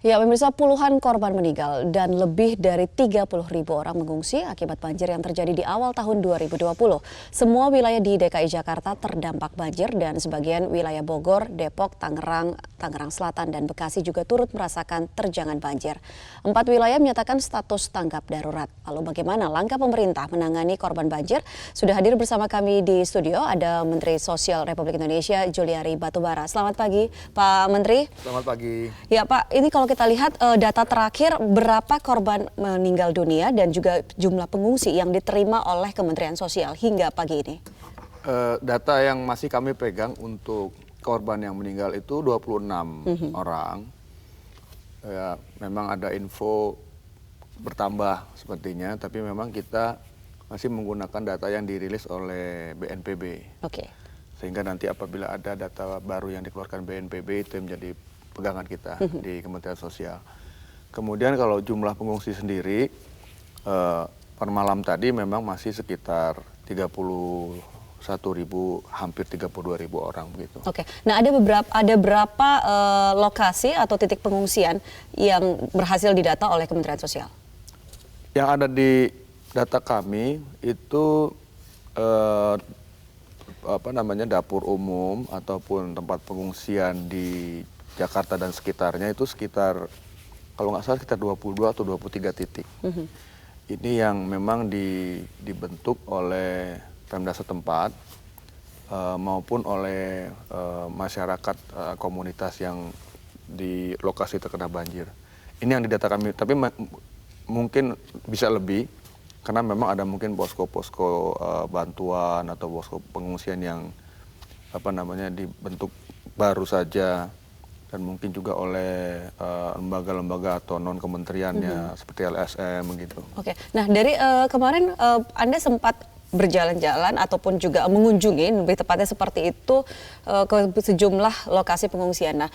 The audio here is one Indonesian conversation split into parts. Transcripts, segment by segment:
Ya, pemirsa, puluhan korban meninggal dan lebih dari 30.000 orang mengungsi akibat banjir yang terjadi di awal tahun 2020. Semua wilayah di DKI Jakarta terdampak banjir dan sebagian wilayah Bogor, Depok, Tangerang Selatan, dan Bekasi juga turut merasakan terjangan banjir. 4 wilayah menyatakan status tanggap darurat. Lalu bagaimana langkah pemerintah menangani korban banjir? Sudah hadir bersama kami di studio ada Menteri Sosial Republik Indonesia Juliari Batubara. Selamat pagi, Pak Menteri. Selamat pagi. Ya, Pak, ini kalau kita lihat data terakhir berapa korban meninggal dunia dan juga jumlah pengungsi yang diterima oleh Kementerian Sosial hingga pagi ini? Data yang masih kami pegang untuk korban yang meninggal itu 26 orang. Ya, memang ada info bertambah sepertinya, tapi memang kita masih menggunakan data yang dirilis oleh BNPB. Oke. Sehingga nanti apabila ada data baru yang dikeluarkan BNPB itu menjadi pegangan kita di Kementerian Sosial. Kemudian kalau jumlah pengungsi sendiri per malam tadi memang masih sekitar 31.000, hampir 32.000 orang begitu. Oke. Nah, ada berapa lokasi atau titik pengungsian yang berhasil didata oleh Kementerian Sosial? Yang ada di data kami itu dapur umum ataupun tempat pengungsian di Jakarta dan sekitarnya itu sekitar, kalau nggak salah sekitar 22 atau 23 titik. Ini yang memang dibentuk oleh Pemda setempat maupun oleh masyarakat komunitas yang di lokasi terkena banjir. Ini yang didata kami, tapi mungkin bisa lebih karena memang ada mungkin posko-posko bantuan atau posko pengungsian yang dibentuk baru saja, dan mungkin juga oleh lembaga-lembaga atau non-kementeriannya seperti LSM begitu. Oke, nah dari kemarin Anda sempat berjalan-jalan ataupun juga mengunjungi, lebih tepatnya seperti itu, ke sejumlah lokasi pengungsian. Nah,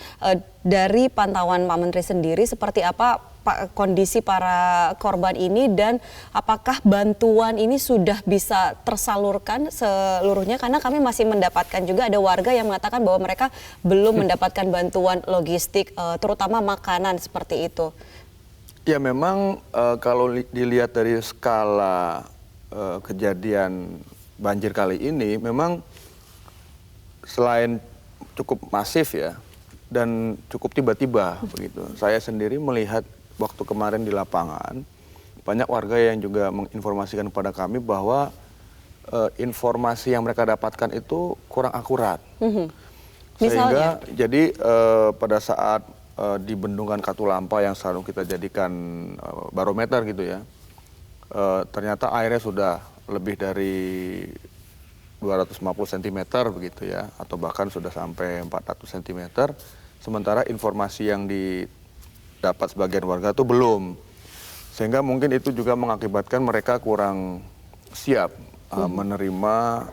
dari pantauan Pak Menteri sendiri, seperti apa Pak kondisi para korban ini dan apakah bantuan ini sudah bisa tersalurkan seluruhnya? Karena kami masih mendapatkan juga ada warga yang mengatakan bahwa mereka belum mendapatkan bantuan logistik, terutama makanan seperti itu. Ya memang kalau dilihat dari skala kejadian banjir kali ini memang selain cukup masif ya dan cukup tiba-tiba begitu. Saya sendiri melihat waktu kemarin di lapangan banyak warga yang juga menginformasikan kepada kami bahwa informasi yang mereka dapatkan itu kurang akurat. Sehingga jadi pada saat di Bendungan Katulampa yang selalu kita jadikan barometer gitu ya, ternyata airnya sudah lebih dari 250 cm begitu ya, atau bahkan sudah sampai 400 cm. Sementara informasi yang didapat sebagian warga itu belum. Sehingga mungkin itu juga mengakibatkan mereka kurang siap menerima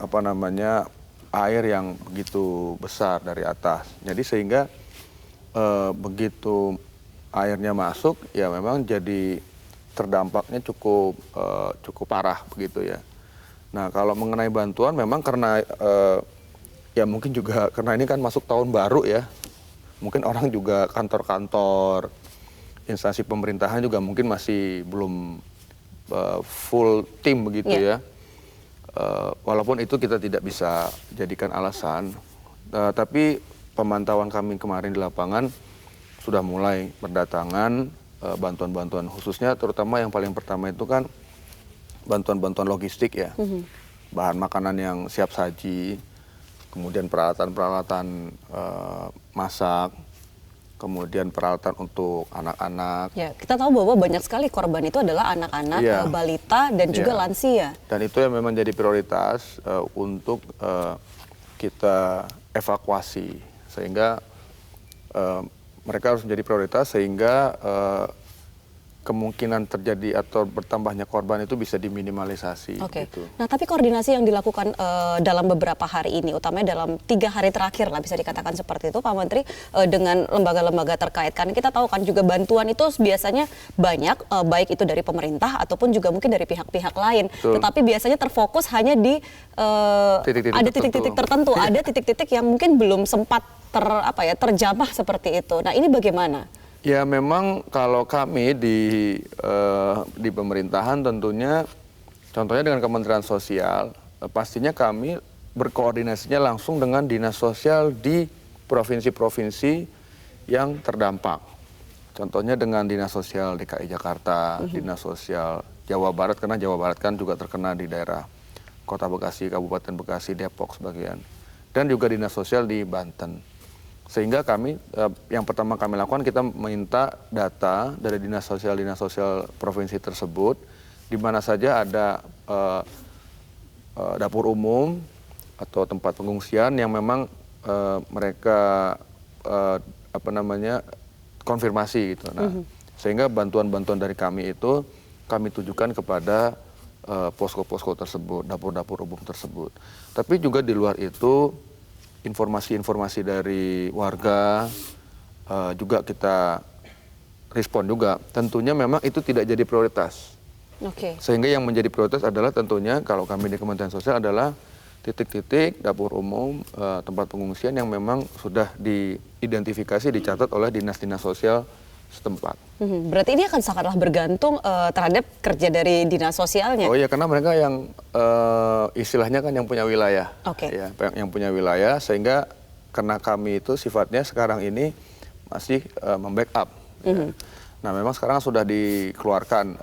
air yang begitu besar dari atas. Jadi sehingga begitu airnya masuk ya memang jadi terdampaknya cukup parah begitu ya. Nah kalau mengenai bantuan memang karena ya mungkin juga karena ini kan masuk tahun baru ya, mungkin orang juga kantor-kantor instansi pemerintahan juga mungkin masih belum full tim begitu ya. Walaupun itu kita tidak bisa jadikan alasan, tapi pemantauan kami kemarin di lapangan sudah mulai berdatangan bantuan-bantuan, khususnya terutama yang paling pertama itu kan bantuan-bantuan logistik ya, bahan makanan yang siap saji, kemudian peralatan-peralatan masak, kemudian peralatan untuk anak-anak. Ya, kita tahu bahwa banyak sekali korban itu adalah anak-anak, balita dan juga lansia. Dan itu yang memang jadi prioritas untuk kita evakuasi, sehingga mereka harus menjadi prioritas sehingga kemungkinan terjadi atau bertambahnya korban itu bisa diminimalisasi. Oke. Gitu. Nah, tapi koordinasi yang dilakukan dalam beberapa hari ini, utamanya dalam 3 hari terakhir lah bisa dikatakan seperti itu, Pak Menteri, dengan lembaga-lembaga terkait. Karena kita tahu kan juga bantuan itu biasanya banyak, baik itu dari pemerintah ataupun juga mungkin dari pihak-pihak lain. Betul. Tetapi biasanya terfokus hanya di ada titik-titik tertentu, ada titik-titik yang mungkin belum sempat terjamah seperti itu. Nah, ini bagaimana? Ya memang kalau kami di pemerintahan tentunya, contohnya dengan Kementerian Sosial, pastinya kami berkoordinasinya langsung dengan dinas sosial di provinsi-provinsi yang terdampak. Contohnya dengan Dinas Sosial DKI Jakarta, Dinas Sosial Jawa Barat, karena Jawa Barat kan juga terkena di daerah Kota Bekasi, Kabupaten Bekasi, Depok sebagian. Dan juga Dinas Sosial di Banten. Sehingga kami, yang pertama kami lakukan, kita minta data dari Dinas Sosial provinsi tersebut, di mana saja ada dapur umum atau tempat pengungsian yang memang mereka konfirmasi gitu. Nah, sehingga bantuan-bantuan dari kami itu kami tujukan kepada posko-posko tersebut, dapur-dapur umum tersebut. Tapi juga di luar itu informasi-informasi dari warga juga kita respon juga. Tentunya memang itu tidak jadi prioritas. Sehingga yang menjadi prioritas adalah tentunya kalau kami di Kementerian Sosial adalah titik-titik dapur umum, tempat pengungsian yang memang sudah diidentifikasi, dicatat oleh dinas-dinas sosial setempat. Berarti ini akan sangatlah bergantung terhadap kerja dari dinas sosialnya. Oh iya, karena mereka yang istilahnya kan yang punya wilayah, ya, yang punya wilayah, sehingga karena kami itu sifatnya sekarang ini masih membackup. Ya. Nah, memang sekarang sudah dikeluarkan,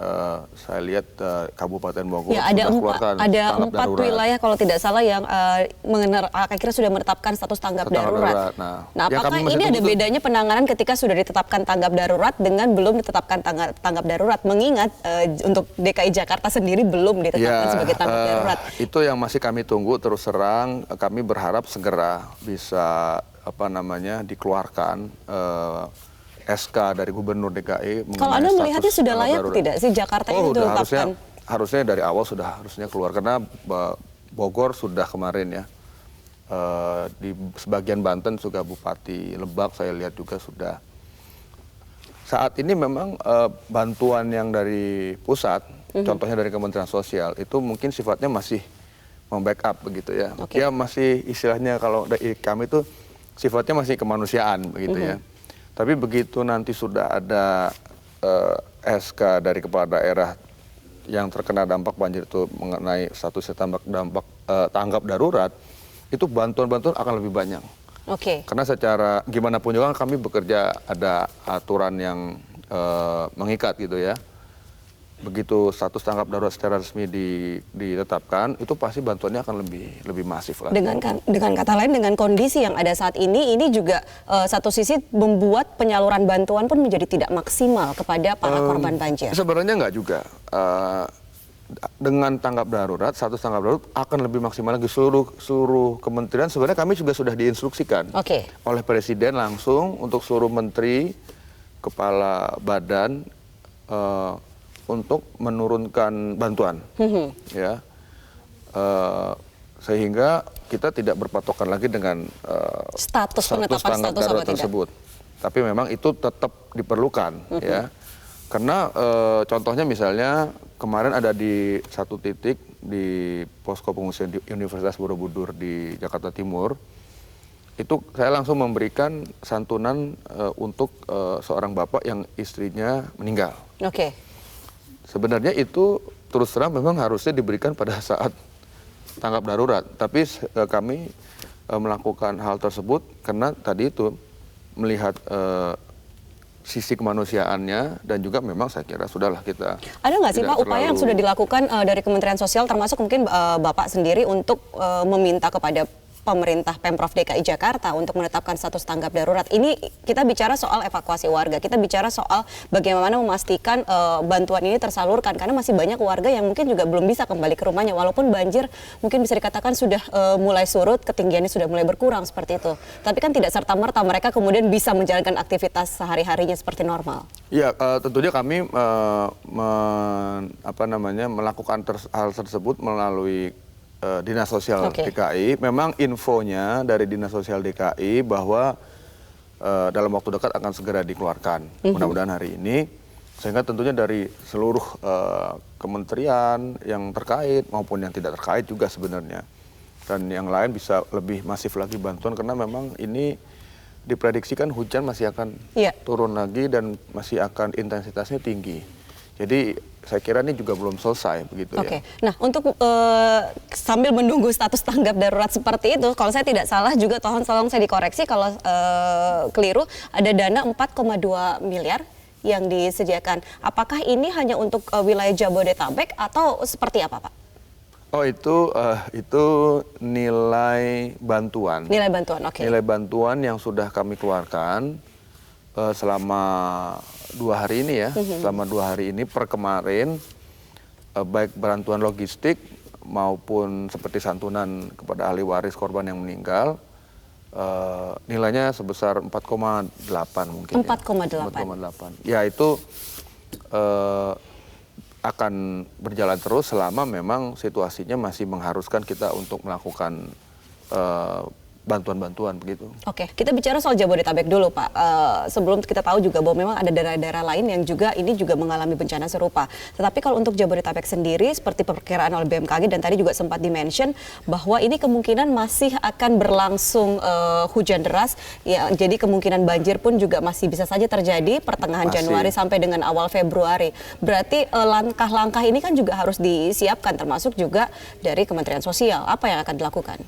saya lihat Kabupaten Bogor ya, sudah keluarkan ada tanggap 4 darurat. wilayah kalau tidak salah yang akhirnya sudah menetapkan status tanggap darurat. Nah, apakah ini ada bedanya penanganan ketika sudah ditetapkan tanggap darurat dengan belum ditetapkan tanggap darurat? Mengingat untuk DKI Jakarta sendiri belum ditetapkan sebagai tanggap darurat. Itu yang masih kami tunggu, terus terang kami berharap segera bisa dikeluarkan SK dari Gubernur DKI. Kalau Anda melihatnya sudah layak tidak sih Jakarta ini ditetapkan? Harusnya dari awal sudah harusnya keluar, karena Bogor sudah kemarin ya. Di sebagian Banten juga Bupati Lebak saya lihat juga sudah. Saat ini memang bantuan yang dari pusat, contohnya dari Kementerian Sosial, itu mungkin sifatnya masih membackup begitu ya. Ya masih istilahnya kalau dari kami itu sifatnya masih kemanusiaan begitu ya. Tapi begitu nanti sudah ada SK dari kepala daerah yang terkena dampak banjir itu mengenai statusnya tanggap darurat, itu bantuan-bantuan akan lebih banyak. Karena secara gimana pun juga kami bekerja ada aturan yang mengikat gitu ya. Begitu status tanggap darurat secara resmi ditetapkan, itu pasti bantuannya akan lebih masif lah. Dengan kata lain, dengan kondisi yang ada saat ini juga satu sisi membuat penyaluran bantuan pun menjadi tidak maksimal kepada para korban banjir. Sebenarnya enggak juga. Dengan tanggap darurat, status tanggap darurat akan lebih maksimal lagi. Seluruh kementerian sebenarnya kami juga sudah diinstruksikan oleh Presiden langsung untuk seluruh menteri, kepala badan, untuk menurunkan bantuan, ya, sehingga kita tidak berpatokan lagi dengan status penetapan tanggap status darurat tersebut. Tapi memang itu tetap diperlukan, ya, karena contohnya misalnya kemarin ada di satu titik di posko pengungsian di Universitas Borobudur di Jakarta Timur, itu saya langsung memberikan santunan untuk seorang bapak yang istrinya meninggal. Sebenarnya itu terus terang memang harusnya diberikan pada saat tanggap darurat. Tapi kami melakukan hal tersebut karena tadi itu melihat sisi kemanusiaannya, dan juga memang saya kira sudahlah kita. Ada nggak sih Pak upaya yang sudah dilakukan dari Kementerian Sosial, termasuk mungkin Bapak sendiri untuk meminta kepada pemerintah Pemprov DKI Jakarta untuk menetapkan status tanggap darurat? Ini kita bicara soal evakuasi warga, kita bicara soal bagaimana memastikan bantuan ini tersalurkan, karena masih banyak warga yang mungkin juga belum bisa kembali ke rumahnya, walaupun banjir mungkin bisa dikatakan sudah mulai surut, ketinggiannya sudah mulai berkurang seperti itu. Tapi kan tidak serta-merta mereka kemudian bisa menjalankan aktivitas sehari-harinya seperti normal. Ya, tentunya kami melakukan hal tersebut melalui Dinas Sosial DKI. Memang infonya dari Dinas Sosial DKI bahwa dalam waktu dekat akan segera dikeluarkan. Mudah-mudahan hari ini. Sehingga tentunya dari seluruh kementerian yang terkait maupun yang tidak terkait juga sebenarnya. Dan yang lain bisa lebih masif lagi bantuan, karena memang ini diprediksikan hujan masih akan turun lagi dan masih akan intensitasnya tinggi. Jadi saya kira ini juga belum selesai begitu ya. Nah untuk sambil menunggu status tanggap darurat seperti itu, kalau saya tidak salah juga tolong saya dikoreksi kalau keliru, ada dana 4,2 miliar yang disediakan. Apakah ini hanya untuk wilayah Jabodetabek atau seperti apa, Pak? Oh itu nilai bantuan. Nilai bantuan, oke. Nilai bantuan yang sudah kami keluarkan selama 2 hari ini ya. Selama 2 hari ini per kemarin, baik bantuan logistik maupun seperti santunan kepada ahli waris korban yang meninggal, nilainya sebesar 4,8 mungkin. 4,8. Ya itu akan berjalan terus selama memang situasinya masih mengharuskan kita untuk melakukan bantuan-bantuan begitu. Oke, kita bicara soal Jabodetabek dulu, Pak. Sebelum kita tahu juga bahwa memang ada daerah-daerah lain yang ini juga mengalami bencana serupa. Tetapi kalau untuk Jabodetabek sendiri, seperti perkiraan oleh BMKG dan tadi juga sempat di-mention bahwa ini kemungkinan masih akan berlangsung hujan deras. Ya, jadi kemungkinan banjir pun juga masih bisa saja terjadi pertengahan Januari sampai dengan awal Februari. Berarti langkah-langkah ini kan juga harus disiapkan, termasuk juga dari Kementerian Sosial. Apa yang akan dilakukan?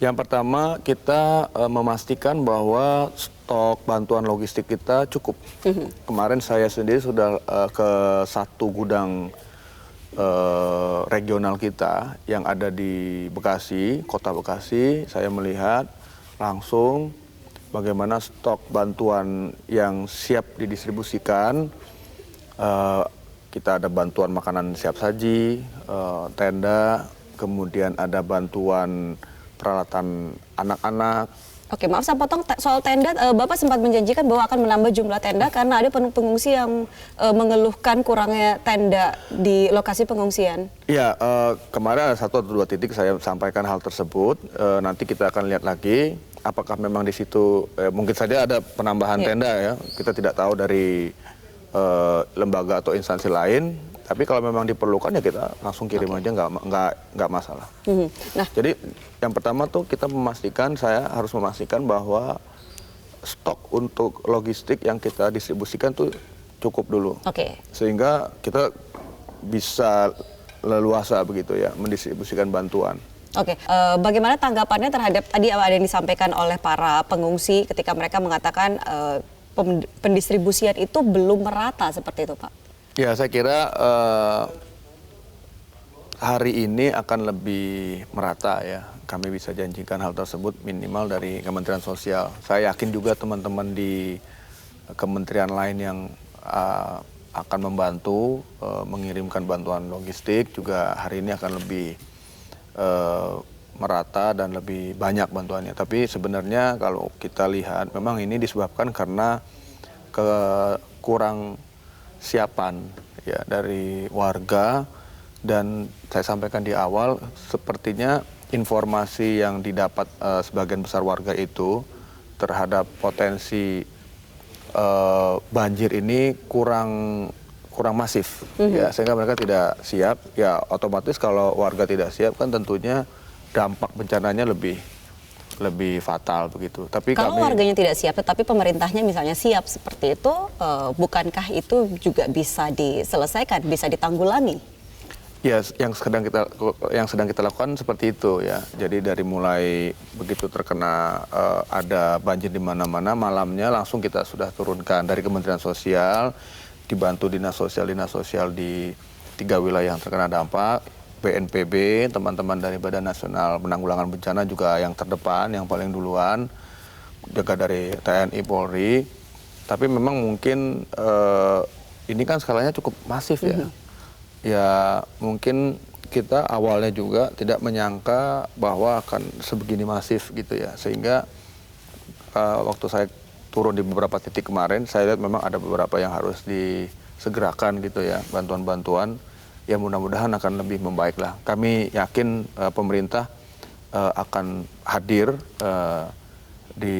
Yang pertama kita memastikan bahwa stok bantuan logistik kita cukup. Kemarin saya sendiri sudah ke satu gudang regional kita yang ada di Bekasi, kota Bekasi. Saya melihat langsung bagaimana stok bantuan yang siap didistribusikan. Kita ada bantuan makanan siap saji, tenda, kemudian ada bantuan peralatan anak-anak. Oke, maaf saya potong soal tenda. Bapak sempat menjanjikan bahwa akan menambah jumlah tenda karena ada pengungsi yang mengeluhkan kurangnya tenda di lokasi pengungsian. Iya, kemarin ada 1 atau 2 titik saya sampaikan hal tersebut. Nanti kita akan lihat lagi apakah memang di situ mungkin saja ada penambahan tenda ya. Kita tidak tahu dari lembaga atau instansi lain. Tapi kalau memang diperlukan ya kita langsung kirim aja, nggak masalah. Nah, jadi yang pertama tuh saya harus memastikan bahwa stok untuk logistik yang kita distribusikan tuh cukup dulu. Sehingga kita bisa leluasa begitu ya mendistribusikan bantuan. Bagaimana tanggapannya terhadap tadi ada yang disampaikan oleh para pengungsi ketika mereka mengatakan pendistribusian itu belum merata seperti itu, Pak? Ya, saya kira hari ini akan lebih merata ya. Kami bisa janjikan hal tersebut minimal dari Kementerian Sosial. Saya yakin juga teman-teman di kementerian lain yang akan membantu mengirimkan bantuan logistik juga hari ini akan lebih merata dan lebih banyak bantuannya. Tapi sebenarnya kalau kita lihat memang ini disebabkan karena kurang siapan ya dari warga, dan saya sampaikan di awal sepertinya informasi yang didapat sebagian besar warga itu terhadap potensi banjir ini kurang masif ya, sehingga mereka tidak siap. Ya otomatis kalau warga tidak siap kan tentunya dampak bencananya lebih fatal begitu. Tapi kalau warganya tidak siap, tetapi pemerintahnya misalnya siap seperti itu, bukankah itu juga bisa diselesaikan, bisa ditanggulangi? Ya, yang sedang kita lakukan seperti itu ya. Jadi dari mulai begitu terkena ada banjir di mana-mana, malamnya langsung kita sudah turunkan dari Kementerian Sosial, dibantu dinas sosial di 3 wilayah yang terkena dampak. BNPB, teman-teman dari Badan Nasional Penanggulangan Bencana juga yang terdepan, yang paling duluan, juga dari TNI, Polri. Tapi memang mungkin ini kan skalanya cukup masif ya. Ya mungkin kita awalnya juga tidak menyangka bahwa akan sebegini masif gitu ya. Sehingga waktu saya turun di beberapa titik kemarin, saya lihat memang ada beberapa yang harus disegerakan gitu ya, bantuan-bantuan. Ya mudah-mudahan akan lebih membaik lah. Kami yakin pemerintah akan hadir di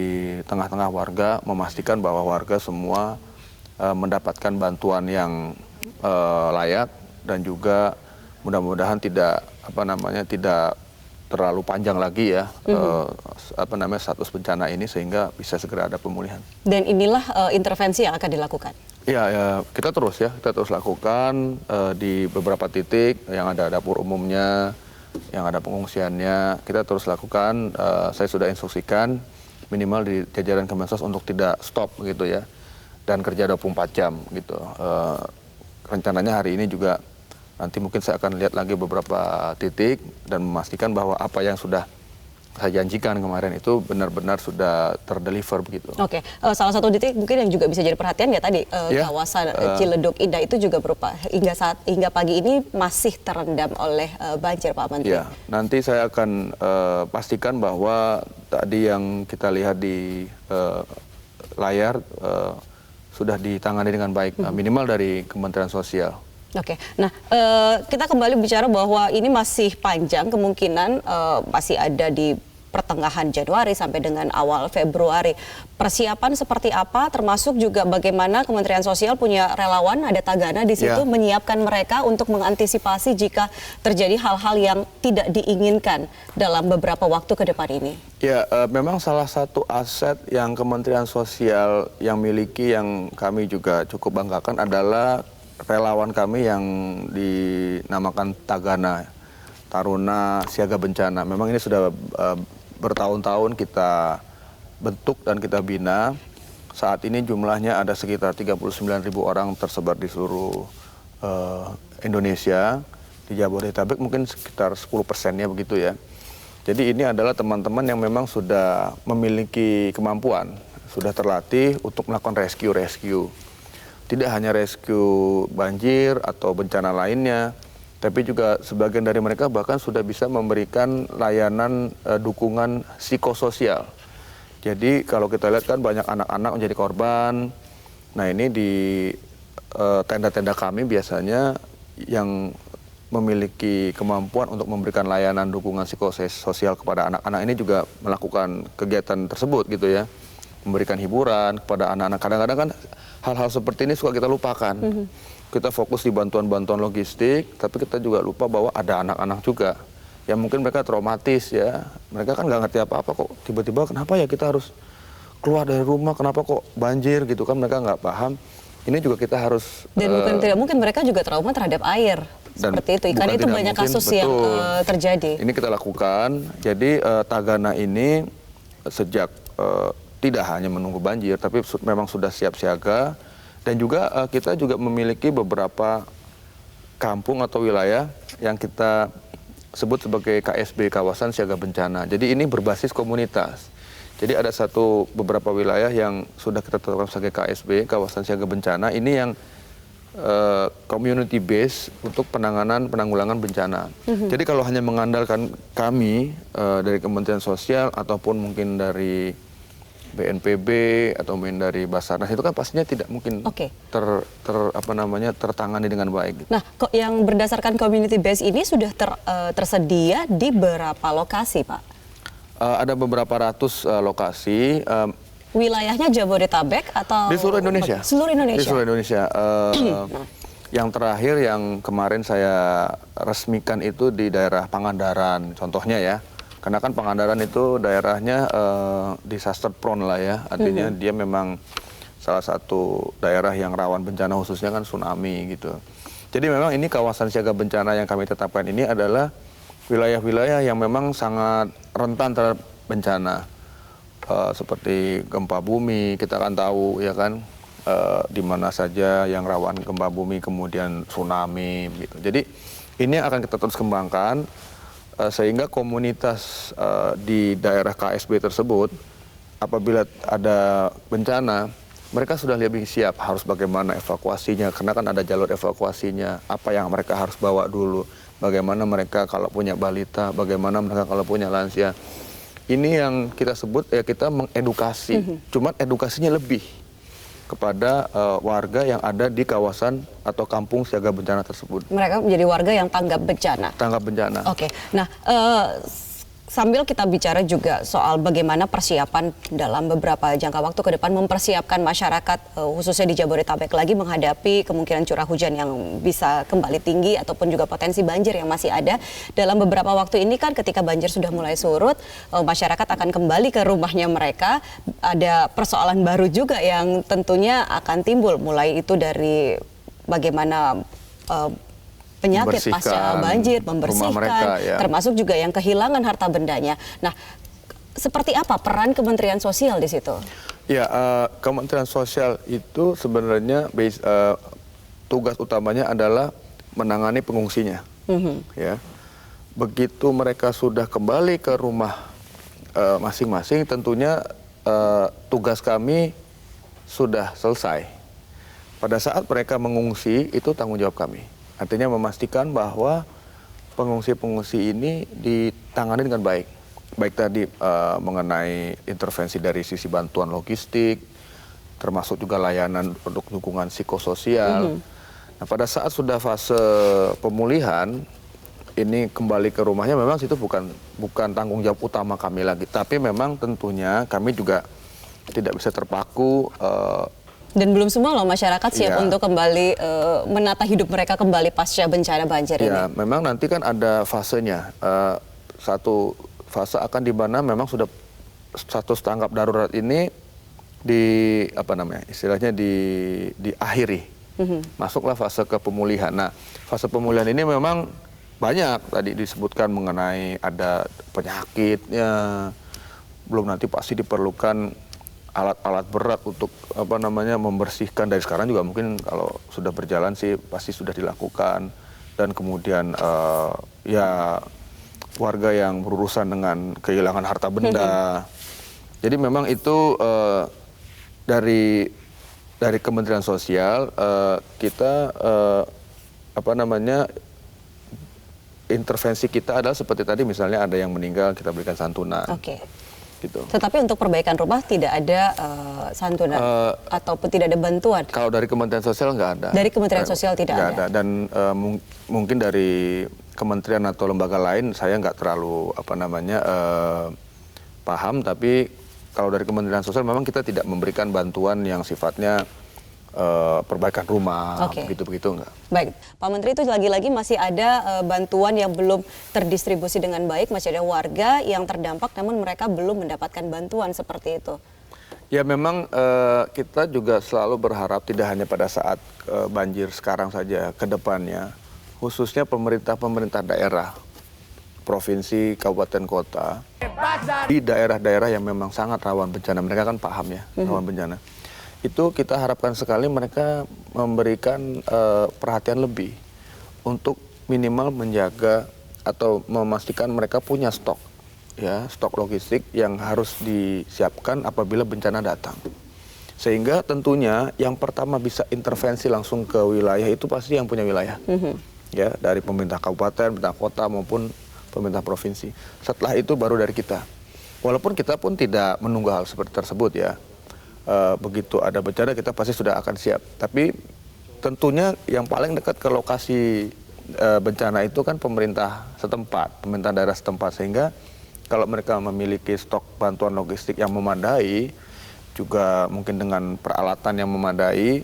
tengah-tengah warga, memastikan bahwa warga semua mendapatkan bantuan yang layak, dan juga mudah-mudahan tidak terlalu panjang lagi ya status bencana ini sehingga bisa segera ada pemulihan. Dan inilah intervensi yang akan dilakukan. Ya, kita terus lakukan di beberapa titik yang ada dapur umumnya, yang ada pengungsiannya, kita terus lakukan. Saya sudah instruksikan minimal di jajaran Kemensos untuk tidak stop gitu ya, dan kerja 24 jam gitu. Rencananya hari ini juga nanti mungkin saya akan lihat lagi beberapa titik dan memastikan bahwa apa yang sudah saya janjikan kemarin itu benar-benar sudah terdeliver begitu. Oke, salah satu titik mungkin yang juga bisa jadi perhatian ya tadi kawasan Ciledug Indah itu juga berupa hingga pagi ini masih terendam oleh banjir, Pak Menteri. Ya, nanti saya akan pastikan bahwa tadi yang kita lihat di layar sudah ditangani dengan baik, minimal dari Kementerian Sosial. Oke, nah kita kembali bicara bahwa ini masih panjang, kemungkinan masih ada di pertengahan Januari sampai dengan awal Februari. Persiapan seperti apa, termasuk juga bagaimana Kementerian Sosial punya relawan, ada Tagana di situ, menyiapkan mereka untuk mengantisipasi jika terjadi hal-hal yang tidak diinginkan dalam beberapa waktu ke depan ini. Ya, memang salah satu aset yang Kementerian Sosial yang miliki yang kami juga cukup banggakan adalah relawan kami yang dinamakan Tagana, Taruna Siaga Bencana. Memang ini sudah bertahun-tahun kita bentuk dan kita bina. Saat ini jumlahnya ada sekitar 39.000 orang tersebar di seluruh Indonesia. Di Jabodetabek mungkin sekitar 10%-nya begitu ya. Jadi ini adalah teman-teman yang memang sudah memiliki kemampuan, sudah terlatih untuk melakukan rescue. Tidak hanya rescue banjir atau bencana lainnya, tapi juga sebagian dari mereka bahkan sudah bisa memberikan layanan dukungan psikososial. Jadi kalau kita lihat kan banyak anak-anak menjadi korban. Nah ini di tenda-tenda kami biasanya yang memiliki kemampuan untuk memberikan layanan dukungan psikososial kepada anak-anak ini juga melakukan kegiatan tersebut gitu ya. Memberikan hiburan kepada anak-anak. Kadang-kadang kan hal-hal seperti ini suka kita lupakan. Kita fokus di bantuan-bantuan logistik, tapi kita juga lupa bahwa ada anak-anak juga yang mungkin mereka traumatis ya. Mereka kan nggak ngerti apa-apa kok. Tiba-tiba kenapa ya kita harus keluar dari rumah, kenapa kok banjir gitu kan, mereka nggak paham. Ini juga kita harus... Dan bukan tidak mungkin mereka juga trauma terhadap air. Seperti itu, karena itu banyak mungkin, kasus yang terjadi. Ini kita lakukan, jadi Tagana ini sejak tidak hanya menunggu banjir, tapi memang sudah siap siaga. Dan juga kita juga memiliki beberapa kampung atau wilayah yang kita sebut sebagai KSB, Kawasan Siaga Bencana. Jadi ini berbasis komunitas. Jadi ada beberapa wilayah yang sudah kita tetapkan sebagai KSB, Kawasan Siaga Bencana. Ini yang community base untuk penanggulangan bencana. Jadi kalau hanya mengandalkan kami dari Kementerian Sosial ataupun mungkin dari BNPB atau mungkin dari Basarnas itu kan pastinya tidak mungkin tertangani dengan baik. Nah, kok yang berdasarkan community base ini sudah tersedia di berapa lokasi, Pak? Ada beberapa ratus lokasi. Wilayahnya Jabodetabek atau di seluruh Indonesia? Seluruh Indonesia. Di seluruh Indonesia. Yang terakhir yang kemarin saya resmikan itu di daerah Pangandaran, contohnya ya. Karena kan Pangandaran itu daerahnya disaster prone lah ya, artinya dia memang salah satu daerah yang rawan bencana, khususnya kan tsunami gitu. Jadi memang ini kawasan siaga bencana yang kami tetapkan ini adalah wilayah-wilayah yang memang sangat rentan terhadap bencana. Seperti gempa bumi, kita kan tahu ya kan, di mana saja yang rawan gempa bumi, kemudian tsunami gitu. Jadi ini akan kita terus kembangkan. Sehingga komunitas di daerah KSB tersebut apabila ada bencana mereka sudah lebih siap harus bagaimana evakuasinya, karena kan ada jalur evakuasinya, apa yang mereka harus bawa dulu, bagaimana mereka kalau punya balita, bagaimana mereka kalau punya lansia. Ini yang kita sebut ya kita mengedukasi, cuman edukasinya lebih kepada warga yang ada di kawasan atau kampung siaga bencana tersebut. Mereka menjadi warga yang tanggap bencana. Tanggap bencana. Oke. Nah, sambil kita bicara juga soal bagaimana persiapan dalam beberapa jangka waktu ke depan mempersiapkan masyarakat khususnya di Jabodetabek lagi menghadapi kemungkinan curah hujan yang bisa kembali tinggi ataupun juga potensi banjir yang masih ada. Dalam beberapa waktu ini kan ketika banjir sudah mulai surut, masyarakat akan kembali ke rumahnya mereka. Ada persoalan baru juga yang tentunya akan timbul, mulai itu dari bagaimana penyakit pasca banjir, membersihkan, mereka, ya. Termasuk juga yang kehilangan harta bendanya. Nah, seperti apa peran Kementerian Sosial di situ? Ya, Kementerian Sosial itu sebenarnya tugas utamanya adalah menangani pengungsinya. Ya, begitu mereka sudah kembali ke rumah masing-masing, tentunya tugas kami sudah selesai. Pada saat mereka mengungsi, itu tanggung jawab kami. Artinya memastikan bahwa pengungsi-pengungsi ini ditangani dengan baik. Baik tadi mengenai intervensi dari sisi bantuan logistik, termasuk juga layanan untuk dukungan psikososial. Nah, pada saat sudah fase pemulihan, ini kembali ke rumahnya, memang itu bukan tanggung jawab utama kami lagi. Tapi memang tentunya kami juga tidak bisa terpaku. Dan belum semua loh masyarakat siap untuk kembali menata hidup mereka kembali pasca bencana banjir ini. Ya, memang nanti kan ada fasenya. Satu fase akan di mana memang sudah status tanggap darurat ini istilahnya diakhiri. Masuklah fase ke pemulihan. Nah, fase pemulihan ini memang banyak tadi disebutkan mengenai ada penyakitnya, belum nanti pasti diperlukan alat-alat berat untuk membersihkan. Dari sekarang juga mungkin kalau sudah berjalan sih pasti sudah dilakukan. Dan kemudian warga yang berurusan dengan kehilangan harta benda. Jadi memang itu dari Kementerian Sosial kita intervensi kita adalah seperti tadi, misalnya ada yang meninggal kita berikan santunan. Gitu. Tetapi untuk perbaikan rumah tidak ada santunan ataupun tidak ada bantuan? Kalau dari Kementerian Sosial nggak ada. Dari Kementerian Sosial tidak ada? Dan mungkin dari kementerian atau lembaga lain saya nggak terlalu paham, tapi kalau dari Kementerian Sosial memang kita tidak memberikan bantuan yang sifatnya perbaikan rumah, begitu enggak. Baik, Pak Menteri, itu lagi-lagi masih ada bantuan yang belum terdistribusi dengan baik, masih ada warga yang terdampak namun mereka belum mendapatkan bantuan seperti itu. Ya memang kita juga selalu berharap tidak hanya pada saat banjir sekarang saja, ke depannya, khususnya pemerintah daerah, provinsi, kabupaten, kota, di daerah-daerah yang memang sangat rawan bencana, mereka kan paham ya, rawan bencana. Itu kita harapkan sekali mereka memberikan perhatian lebih untuk minimal menjaga atau memastikan mereka punya stok logistik yang harus disiapkan apabila bencana datang. Sehingga tentunya yang pertama bisa intervensi langsung ke wilayah itu pasti yang punya wilayah. Ya, dari pemerintah kabupaten, pemerintah kota maupun pemerintah provinsi. Setelah itu baru dari kita. Walaupun kita pun tidak menunggu hal seperti tersebut ya. Begitu ada bencana kita pasti sudah akan siap. Tapi tentunya yang paling dekat ke lokasi bencana itu kan pemerintah setempat, pemerintah daerah setempat. Sehingga kalau mereka memiliki stok bantuan logistik yang memadai, juga mungkin dengan peralatan yang memadai,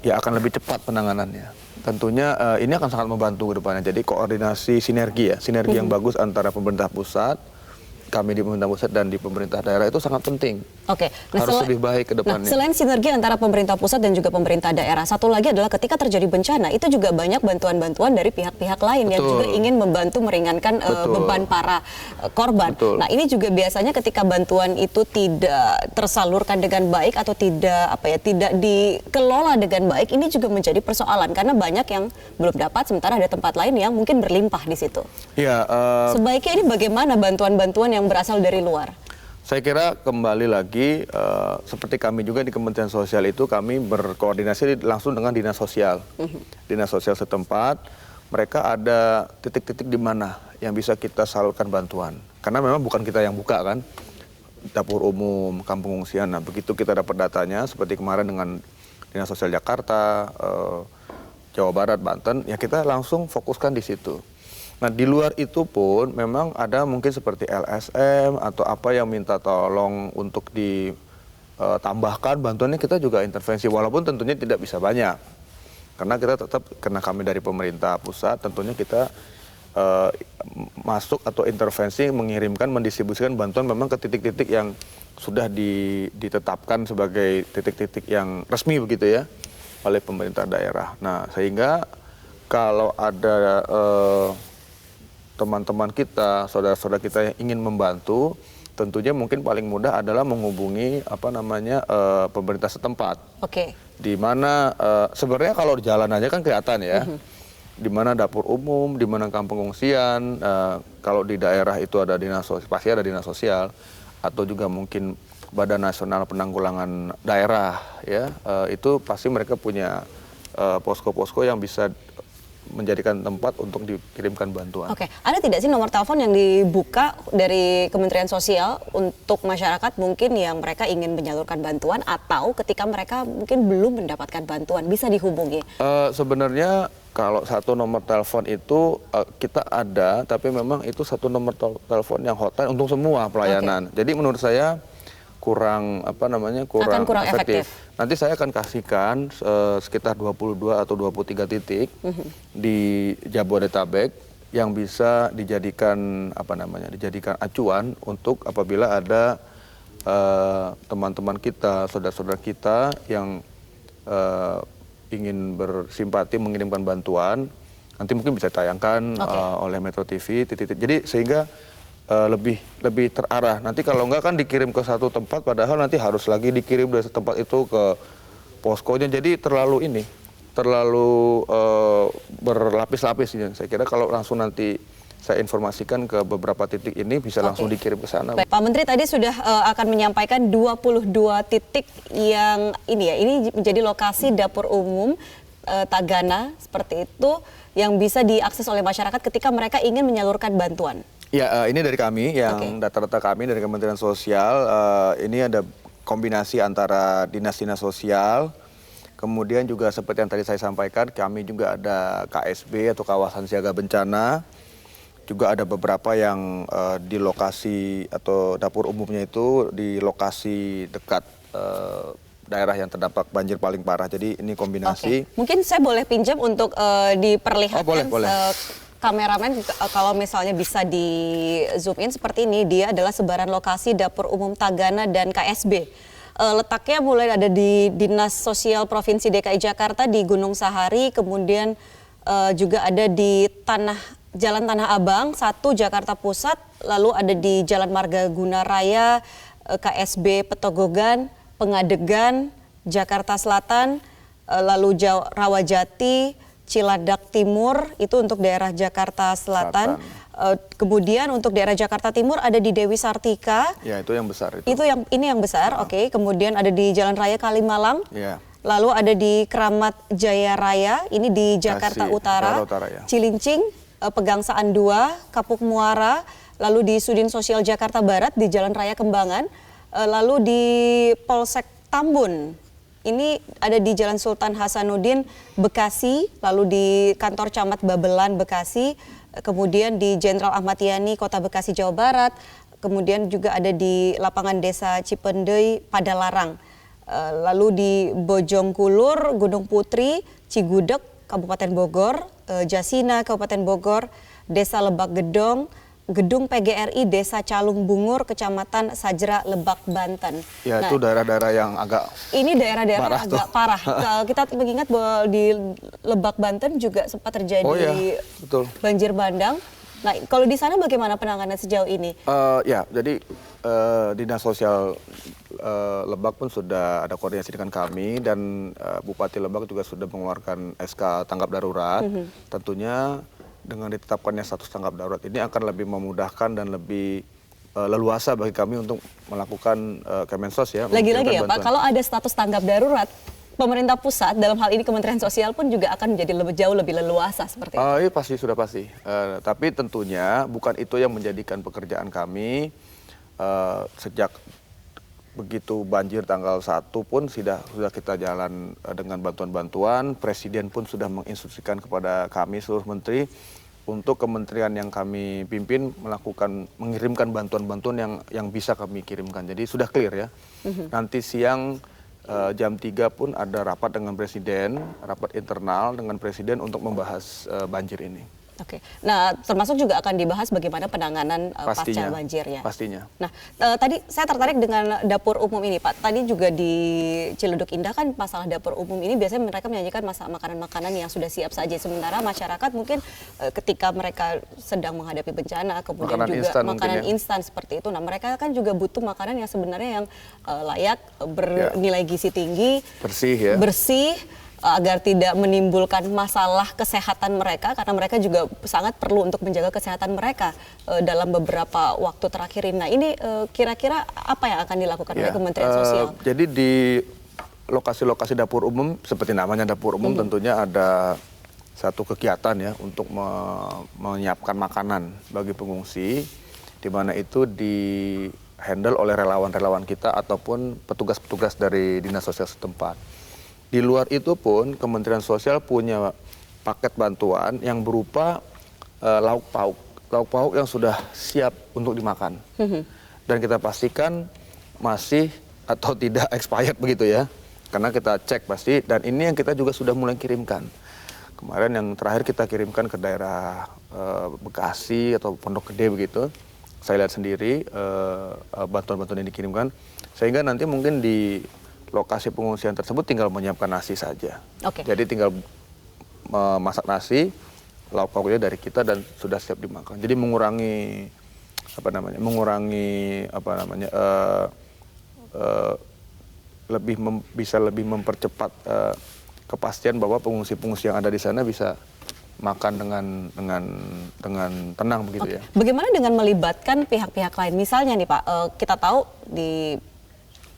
ya akan lebih cepat penanganannya. Tentunya ini akan sangat membantu ke depannya. Jadi koordinasi sinergi yang bagus antara pemerintah pusat, kami di pemerintah pusat dan di pemerintah daerah itu sangat penting. Harus lebih baik ke depannya. Selain sinergi antara pemerintah pusat dan juga pemerintah daerah, satu lagi adalah ketika terjadi bencana, itu juga banyak bantuan-bantuan dari pihak-pihak lain yang juga ingin membantu meringankan beban para korban. Nah, ini juga biasanya ketika bantuan itu tidak tersalurkan dengan baik atau tidak dikelola dengan baik, ini juga menjadi persoalan karena banyak yang belum dapat, sementara ada tempat lain yang mungkin berlimpah di situ. Ya, sebaiknya ini bagaimana bantuan-bantuan yang berasal dari luar? Saya kira kembali lagi seperti kami juga di Kementerian Sosial itu kami berkoordinasi langsung dengan dinas sosial. Dinas sosial setempat, mereka ada titik-titik di mana yang bisa kita salurkan bantuan. Karena memang bukan kita yang buka kan, dapur umum, kampung pengungsian. Nah begitu kita dapat datanya seperti kemarin dengan Dinas Sosial Jakarta, Jawa Barat, Banten, ya kita langsung fokuskan di situ. Nah di luar itu pun memang ada mungkin seperti LSM atau apa yang minta tolong untuk ditambahkan bantuannya, kita juga intervensi walaupun tentunya tidak bisa banyak. Karena kita tetap, karena kami dari pemerintah pusat tentunya kita masuk atau intervensi mengirimkan, mendistribusikan bantuan memang ke titik-titik yang sudah ditetapkan sebagai titik-titik yang resmi begitu ya oleh pemerintah daerah. Nah sehingga kalau ada teman-teman kita, saudara-saudara kita yang ingin membantu, tentunya mungkin paling mudah adalah menghubungi pemerintah setempat. Oke. Di mana sebenarnya kalau di jalan aja kan kelihatan ya. Di mana dapur umum, di mana kampung pengungsian, kalau di daerah itu ada dinas sosial, pasti ada dinas sosial, atau juga mungkin Badan Nasional Penanggulangan Daerah ya, itu pasti mereka punya posko-posko yang bisa menjadikan tempat untuk dikirimkan bantuan. Oke, ada tidak sih nomor telepon yang dibuka dari Kementerian Sosial untuk masyarakat mungkin yang mereka ingin menyalurkan bantuan atau ketika mereka mungkin belum mendapatkan bantuan bisa dihubungi? Sebenarnya kalau satu nomor telepon itu kita ada, tapi memang itu satu nomor telepon yang hotline untuk semua pelayanan. Jadi menurut saya kurang kurang efektif. Nanti saya akan kasihkan sekitar 22 atau 23 titik di Jabodetabek yang bisa dijadikan dijadikan acuan untuk apabila ada teman-teman kita, saudara-saudara kita yang ingin bersimpati mengirimkan bantuan, nanti mungkin bisa ditayangkan oleh Metro TV titik-titik. Jadi sehingga lebih terarah. Nanti kalau enggak kan dikirim ke satu tempat, padahal nanti harus lagi dikirim dari tempat itu ke poskonya. Jadi terlalu berlapis-lapis. Saya kira kalau langsung nanti saya informasikan ke beberapa titik ini bisa langsung dikirim ke sana. Baik, Pak Menteri tadi sudah akan menyampaikan 22 titik yang ini menjadi lokasi dapur umum Tagana seperti itu yang bisa diakses oleh masyarakat ketika mereka ingin menyalurkan bantuan. Ya, ini dari kami, yang data-data kami dari Kementerian Sosial, ini ada kombinasi antara dinas-dinas sosial, kemudian juga seperti yang tadi saya sampaikan, kami juga ada KSB atau kawasan siaga bencana, juga ada beberapa yang di lokasi atau dapur umumnya itu di lokasi dekat daerah yang terdampak banjir paling parah. Jadi ini kombinasi. Mungkin saya boleh pinjam untuk diperlihatkan. Boleh. Kameramen kalau misalnya bisa di zoom in seperti ini, dia adalah sebaran lokasi dapur umum Tagana dan KSB. Letaknya mulai ada di Dinas Sosial Provinsi DKI Jakarta di Gunung Sahari, kemudian juga ada di Jalan Tanah Abang 1 Jakarta Pusat, lalu ada di Jalan Margaguna Raya, KSB Petogogan, Pengadegan, Jakarta Selatan, lalu Rawajati, Ciladak Timur, itu untuk daerah Jakarta Selatan. Kemudian untuk daerah Jakarta Timur ada di Dewi Sartika. Ya, itu yang besar. Ini yang besar, oke. Kemudian ada di Jalan Raya Kalimalang. Ya. Lalu ada di Keramat Jaya Raya, ini di Jakarta Utara. Ya. Cilincing, Pegangsaan 2, Kapuk Muara. Lalu di Sudin Sosial Jakarta Barat di Jalan Raya Kembangan. Lalu di Polsek Tambun. Ini ada di Jalan Sultan Hasanuddin, Bekasi, lalu di kantor Camat Babelan, Bekasi, kemudian di Jenderal Ahmad Yani, Kota Bekasi, Jawa Barat, kemudian juga ada di Lapangan Desa Cipendei, Padalarang, lalu di Bojongkulur, Gunung Putri, Cigudeg, Kabupaten Bogor, Jasina, Kabupaten Bogor, Desa Lebak Gedong, Gedung PGRI Desa Calung Bungur, Kecamatan Sajra, Lebak, Banten. Ya, itu daerah-daerah yang agak ini daerah-daerah parah agak parah. Kita mengingat bahwa di Lebak, Banten juga sempat terjadi banjir bandang. Nah, kalau di sana bagaimana penanganan sejauh ini? Jadi Dinas Sosial Lebak pun sudah ada koordinasi dengan kami, dan Bupati Lebak juga sudah mengeluarkan SK tanggap darurat. Tentunya dengan ditetapkannya status tanggap darurat ini akan lebih memudahkan dan lebih leluasa bagi kami untuk melakukan Kemensos ya. Lagi-lagi ya Pak, kalau ada status tanggap darurat, pemerintah pusat dalam hal ini Kementerian Sosial pun juga akan menjadi jauh lebih leluasa seperti itu. Iya sudah pasti. Tapi tentunya bukan itu yang menjadikan pekerjaan kami. Sejak begitu banjir tanggal 1 pun sudah kita jalan dengan bantuan-bantuan. Presiden pun sudah menginstruksikan kepada kami seluruh menteri untuk kementerian yang kami pimpin mengirimkan bantuan-bantuan yang bisa kami kirimkan. Jadi sudah clear ya. Nanti siang jam 3 pun ada rapat dengan Presiden, rapat internal dengan Presiden untuk membahas banjir ini. Oke, nah termasuk juga akan dibahas bagaimana penanganan pasca banjir ya. Pastinya. Nah, tadi saya tertarik dengan dapur umum ini, Pak. Tadi juga di Ciledug Indah kan masalah dapur umum ini biasanya mereka menyajikan makanan-makanan yang sudah siap saja. Sementara masyarakat mungkin ketika mereka sedang menghadapi bencana, kemudian Makanan juga instan makanan mungkin ya. instan seperti itu. Nah, mereka kan juga butuh makanan yang sebenarnya yang layak, bernilai gizi tinggi, bersih ya. bersih, agar tidak menimbulkan masalah kesehatan mereka, karena mereka juga sangat perlu untuk menjaga kesehatan mereka dalam beberapa waktu terakhir ini. Nah, ini kira-kira apa yang akan dilakukan oleh Kementerian Sosial? Jadi di lokasi-lokasi dapur umum, seperti namanya dapur umum, tentunya ada satu kegiatan ya untuk menyiapkan makanan bagi pengungsi, di mana itu di-handle oleh relawan-relawan kita ataupun petugas-petugas dari Dinas Sosial setempat. Di luar itu pun Kementerian Sosial punya paket bantuan yang berupa lauk pauk yang sudah siap untuk dimakan. Dan kita pastikan masih atau tidak expired begitu ya. Karena kita cek pasti, dan ini yang kita juga sudah mulai kirimkan. Kemarin yang terakhir kita kirimkan ke daerah Bekasi atau Pondok Gede begitu. Saya lihat sendiri bantuan-bantuan yang dikirimkan. Sehingga nanti mungkin di lokasi pengungsian tersebut tinggal menyiapkan nasi saja. Jadi tinggal memasak nasi, lauk pauknya dari kita dan sudah siap dimakan. Jadi bisa lebih mempercepat kepastian bahwa pengungsi-pengungsi yang ada di sana bisa makan dengan tenang begitu ya. Bagaimana dengan melibatkan pihak-pihak lain? Misalnya nih Pak, kita tahu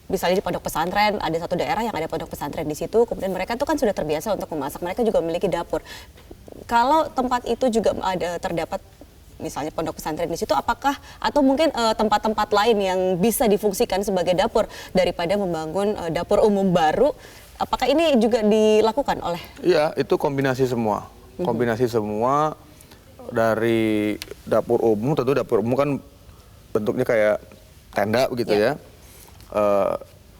misalnya di pondok pesantren, ada satu daerah yang ada pondok pesantren di situ, kemudian mereka tuh kan sudah terbiasa untuk memasak, mereka juga memiliki dapur. Kalau tempat itu juga terdapat misalnya pondok pesantren di situ, apakah atau mungkin tempat-tempat lain yang bisa difungsikan sebagai dapur daripada membangun dapur umum baru, apakah ini juga dilakukan oleh? Iya, itu kombinasi semua. Kombinasi semua dari dapur umum, tentu dapur umum kan bentuknya kayak tenda begitu ya.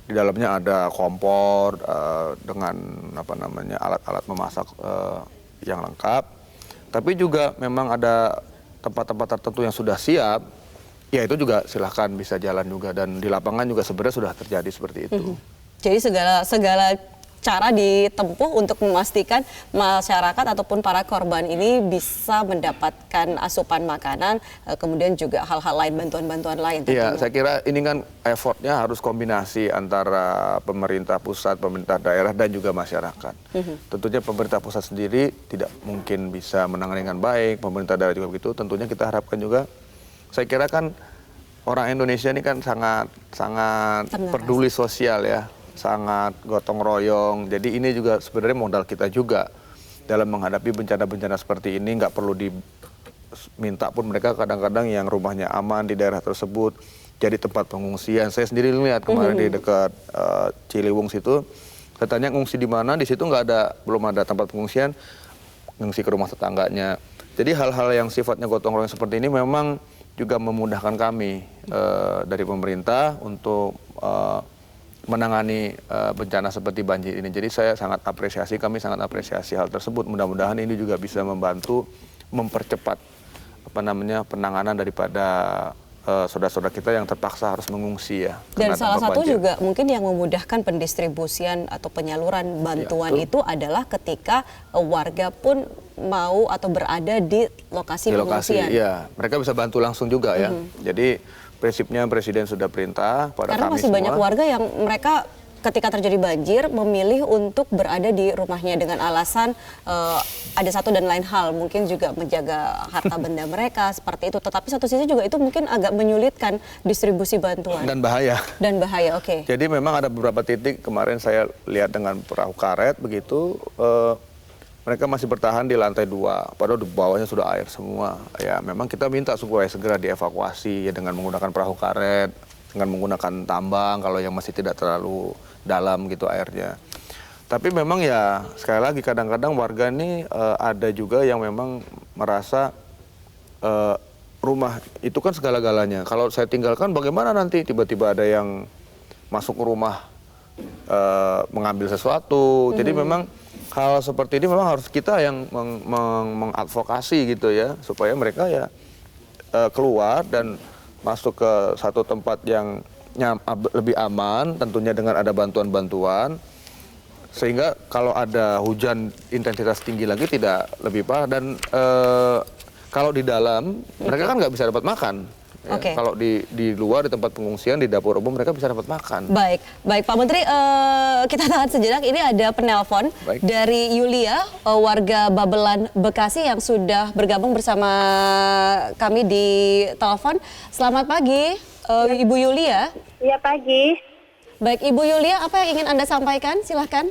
Di dalamnya ada kompor dengan alat-alat memasak yang lengkap. Tapi juga memang ada tempat-tempat tertentu yang sudah siap, ya itu juga silahkan bisa jalan juga, dan di lapangan juga sebenarnya sudah terjadi seperti itu. Jadi segala cara ditempuh untuk memastikan masyarakat ataupun para korban ini bisa mendapatkan asupan makanan, kemudian juga hal-hal lain, bantuan-bantuan lain. Iya, saya kira ini kan effortnya harus kombinasi antara pemerintah pusat, pemerintah daerah, dan juga masyarakat. Tentunya pemerintah pusat sendiri tidak mungkin bisa menangani dengan baik, pemerintah daerah juga begitu. Tentunya kita harapkan juga, saya kira kan orang Indonesia ini kan sangat peduli sosial ya. Sangat gotong royong. Jadi ini juga sebenarnya modal kita juga dalam menghadapi bencana-bencana seperti ini. Nggak perlu diminta pun, mereka kadang-kadang yang rumahnya aman di daerah tersebut jadi tempat pengungsian. Saya sendiri lihat kemarin di dekat Ciliwung situ, saya tanya ngungsi di mana, di situ belum ada tempat pengungsian, ngungsi ke rumah tetangganya. Jadi hal-hal yang sifatnya gotong royong seperti ini memang juga memudahkan kami dari pemerintah untuk menangani bencana seperti banjir ini. Jadi kami sangat apresiasi hal tersebut. Mudah-mudahan ini juga bisa membantu mempercepat penanganan daripada saudara-saudara kita yang terpaksa harus mengungsi ya. Dan salah satu juga mungkin yang memudahkan pendistribusian atau penyaluran bantuan itu adalah ketika warga pun mau atau berada di lokasi pengungsian. Iya, mereka bisa bantu langsung juga ya. Jadi prinsipnya Presiden sudah perintah pada karena kami masih semua. Banyak warga yang mereka ketika terjadi banjir memilih untuk berada di rumahnya dengan alasan ada satu dan lain hal, mungkin juga menjaga harta benda mereka seperti itu. Tetapi satu sisi juga itu mungkin agak menyulitkan distribusi bantuan. Dan bahaya. Oke. Jadi memang ada beberapa titik kemarin saya lihat dengan perahu karet begitu, mereka masih bertahan di lantai 2, padahal di bawahnya sudah air semua. Ya memang kita minta supaya segera dievakuasi ya dengan menggunakan perahu karet, dengan menggunakan tambang kalau yang masih tidak terlalu dalam gitu airnya. Tapi memang ya sekali lagi kadang-kadang warga ini ada juga yang memang merasa rumah itu kan segala-galanya. Kalau saya tinggalkan bagaimana nanti tiba-tiba ada yang masuk ke rumah mengambil sesuatu. Jadi memang hal seperti ini memang harus kita yang mengadvokasi gitu ya, supaya mereka ya keluar dan masuk ke satu tempat yang lebih aman, tentunya dengan ada bantuan-bantuan, sehingga kalau ada hujan intensitas tinggi lagi tidak lebih parah. Dan kalau di dalam mereka kan nggak bisa dapat makan. Ya. Kalau di luar di tempat pengungsian di dapur umum mereka bisa dapat makan. Baik, baik Pak Menteri, kita tahan sejenak. Ini ada penelpon dari Yulia, warga Babelan, Bekasi yang sudah bergabung bersama kami di telepon. Selamat pagi, Ibu Yulia. Iya pagi. Baik, Ibu Yulia, apa yang ingin Anda sampaikan? Silahkan.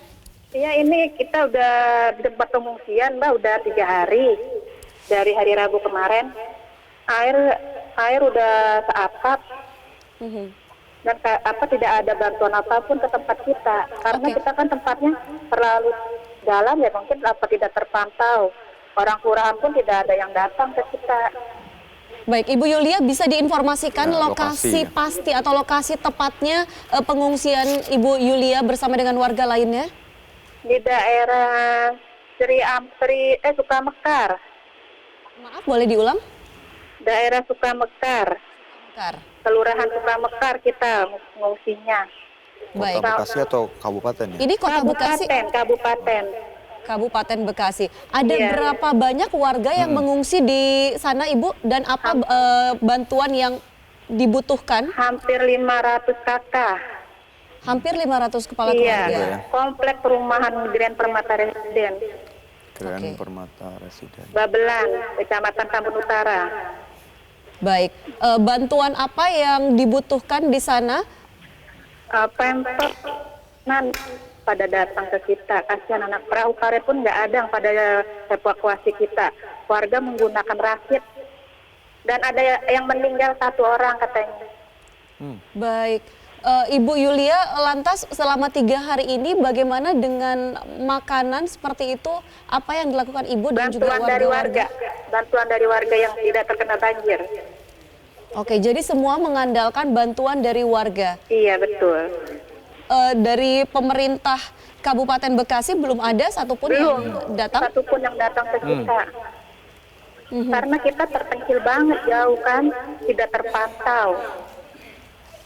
Iya, ini kita udah di tempat pengungsian, Mbak, udah 3 hari. Dari hari Rabu kemarin, air udah seatap. Dan tidak ada bantuan apapun ke tempat kita. Karena kita kan tempatnya terlalu dalam ya, mungkin tidak terpantau. Orang kelurahan pun tidak ada yang datang ke kita. Baik, Ibu Yulia, bisa diinformasikan lokasi lokasi pasti atau lokasi tepatnya pengungsian Ibu Yulia bersama dengan warga lainnya? Di daerah Sukamekar. Maaf, boleh diulang? Daerah Sukamekar. Kelurahan Sukamekar kita mengungsinya. Baik. Kota Bekasi atau kabupaten ya? Ini Kota Bekasi. Kabupaten Bekasi. Ada berapa banyak warga yang mengungsi di sana, Ibu? Dan apa bantuan yang dibutuhkan? Hampir 500 kakak. Hampir 500 kepala keluarga. Komplek perumahan Grand Permata Residen. Grand Permata Residen. Babelan, Kecamatan Tambun Utara. Baik. Bantuan apa yang dibutuhkan di sana? Pemkot pada datang ke kita. Kasihan anak perahu karet pun nggak ada yang pada evakuasi kita. Warga menggunakan rakit. Dan ada yang meninggal 1 orang katanya. Baik. Ibu Yulia, lantas selama 3 hari ini bagaimana dengan makanan seperti itu? Apa yang dilakukan Ibu dan juga warga-warga? Bantuan dari warga yang tidak terkena banjir. Oke, jadi semua mengandalkan bantuan dari warga. Iya, betul. Dari pemerintah Kabupaten Bekasi belum ada satupun yang datang? Satupun yang datang ke kita. Karena kita terpencil banget, jauh kan, tidak terpantau.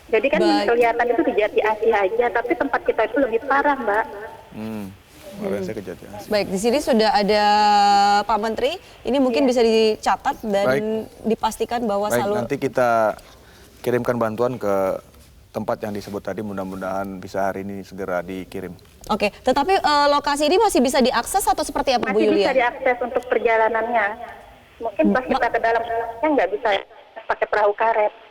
Jadi kan kelihatan itu di Jati Asih aja, tapi tempat kita itu lebih parah, Mbak. Saya ke Jati Asih. Baik, di sini sudah ada Pak Menteri. Ini mungkin bisa dicatat dan dipastikan bahwa selalu. Nanti kita kirimkan bantuan ke tempat yang disebut tadi. Mudah-mudahan bisa hari ini segera dikirim. Oke, tetapi lokasi ini masih bisa diakses atau seperti apa, Bu Yulia? Masih bisa diakses untuk perjalanannya. Mungkin pas kita ke dalam nggak bisa pakai perahu karet.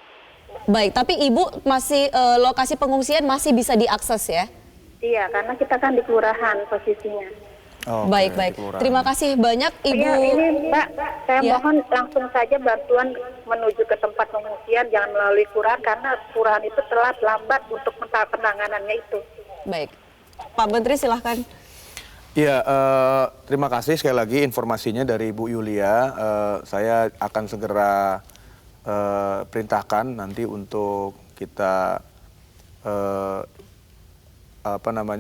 Baik, tapi Ibu masih lokasi pengungsian masih bisa diakses ya? Iya, karena kita kan di kelurahan posisinya. Baik. Terima kasih banyak Ibu. Iya, ini Mbak, saya mohon langsung saja bantuan menuju ke tempat pengungsian, jangan melalui kelurahan karena kelurahan itu telat lambat untuk penanganannya itu. Baik, Pak Menteri silahkan. Iya, terima kasih sekali lagi informasinya dari Bu Yulia. Saya akan segera perintahkan nanti untuk kita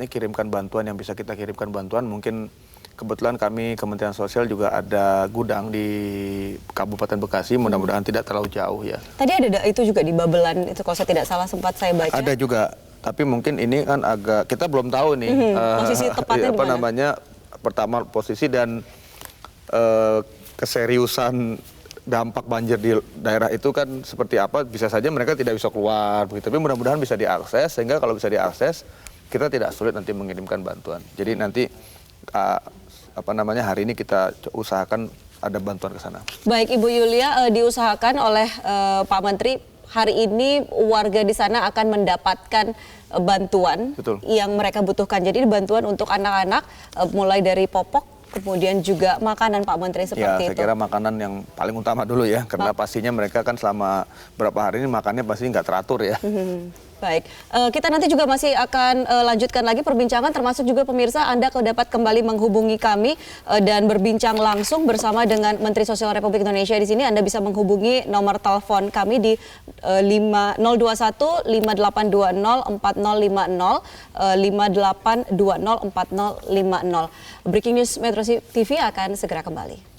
kirimkan bantuan yang bisa kita kirimkan bantuan. Mungkin kebetulan kami Kementerian Sosial juga ada gudang di Kabupaten Bekasi, mudah-mudahan tidak terlalu jauh ya. Tadi ada itu juga di Babelan, itu kalau saya tidak salah sempat saya baca. Ada juga, tapi mungkin ini kan agak, kita belum tahu nih posisi tepatnya di mana? Pertama posisi dan keseriusan dampak banjir di daerah itu kan seperti apa, bisa saja mereka tidak bisa keluar begitu, tapi mudah-mudahan bisa diakses, sehingga kalau bisa diakses kita tidak sulit nanti mengirimkan bantuan. Jadi nanti hari ini kita usahakan ada bantuan ke sana. Baik, Ibu Yulia, diusahakan oleh Pak Menteri hari ini warga di sana akan mendapatkan bantuan yang mereka butuhkan. Jadi bantuan untuk anak-anak mulai dari popok, kemudian juga makanan, Pak Menteri, seperti itu. Saya kira makanan yang paling utama dulu ya, karena pastinya mereka kan selama berapa hari ini makannya pasti nggak teratur ya. Baik, kita nanti juga masih akan lanjutkan lagi perbincangan, termasuk juga pemirsa Anda dapat kembali menghubungi kami dan berbincang langsung bersama dengan Menteri Sosial Republik Indonesia di sini. Anda bisa menghubungi nomor telepon kami di 021 5820 4050 5820 4050. Breaking News Metro TV akan segera kembali.